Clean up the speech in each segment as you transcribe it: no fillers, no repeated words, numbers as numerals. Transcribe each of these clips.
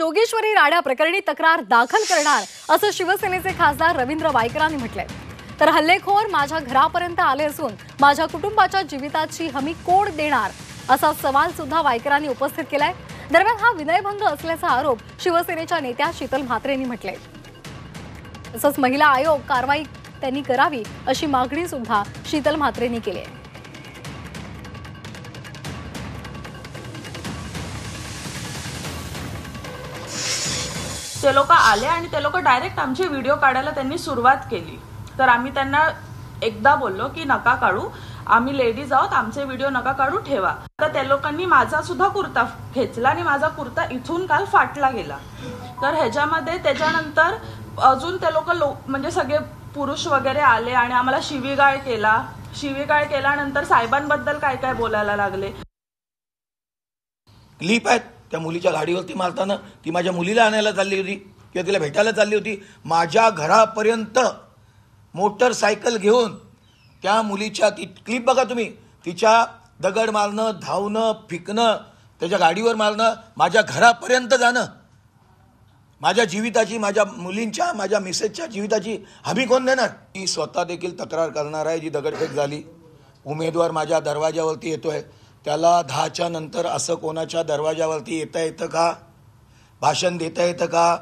जोगेश्वरी राडा प्रकरणी तक्रार दाखल करणार असं शिवसेनेचे खासदार रवींद्र वायकरांनी म्हटलंय। तर हल्लेखोर माझ्या घरापर्यंत आले असून माझ्या कुटुंबाच्या जीविताची हमी कोण देणार असा सवाल सुद्धा वायकरांनी उपस्थित केलाय। दरम्यान हा विनयभंग असल्याचा आरोप शिवसेनेच्या नेत्या शीतल म्हात्रेंनी म्हटलंय। तसंच महिला आयोग कारवाई त्यांनी करावी अशी मागणी सुद्धा शीतल म्हात्रेंनी केली आहे। ते लोक आले आणि ते लोक डायरेक्ट आमचे व्हिडिओ काढायला त्यांनी सुरुवात केली। तर आम्ही त्यांना एकदा बोललो की नका काढू, आम्ही लेडीज आहोत, आमचे व्हिडिओ नका काढू, ठेवा। तर त्या लोकांनी माझा सुद्धा कुर्ता खेचला आणि माझा कुर्ता इथून काल फाटला गेला। तर ह्याच्यामध्ये त्याच्यानंतर अजून ते लोक म्हणजे सगळे पुरुष वगैरे आले आणि आम्हाला शिवीगाळ केल्यानंतर साहेबांबद्दल काय काय बोलायला लागले। क्लिप आहेत त्या मुलीच्या गाडीवरती मारताना, ती माझ्या मुलीला आणायला चालली होती किंवा तिला भेटायला चालली होती। माझ्या घरापर्यंत मोटरसायकल घेऊन त्या मुलीच्या ती क्लिप बघा तुम्ही, तिच्या दगड मारणं, धावणं, फिकणं, त्याच्या गाडीवर मारणं, माझ्या घरापर्यंत जाणं, माझ्या जीविताची, माझ्या मुलींच्या, माझ्या मिसेसच्या जीविताची हमी कोण देणार? मी स्वतः देखील तक्रार करणार आहे। जी दगडफेक झाली, उमेदवार माझ्या दरवाजावरती येतोय, त्याला 10च्या नंतर असं कोणाच्या दरवाजावरती येता येतं का? भाषण देता येतं का?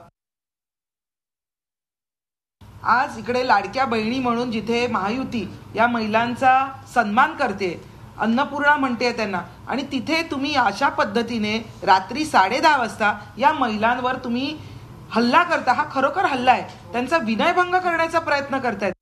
आज इकडे लाडक्या बहिणी म्हणून जिथे महायुती या महिलांचा सन्मान करते, अन्नपूर्णा म्हणते त्यांना, आणि तिथे तुम्ही अशा पद्धतीने रात्री 10:30 वाजता या महिलांवर तुम्ही हल्ला करता, हा खरोखर हल्ला आहे। त्यांचा विनयभंग करण्याचा प्रयत्न करतायत।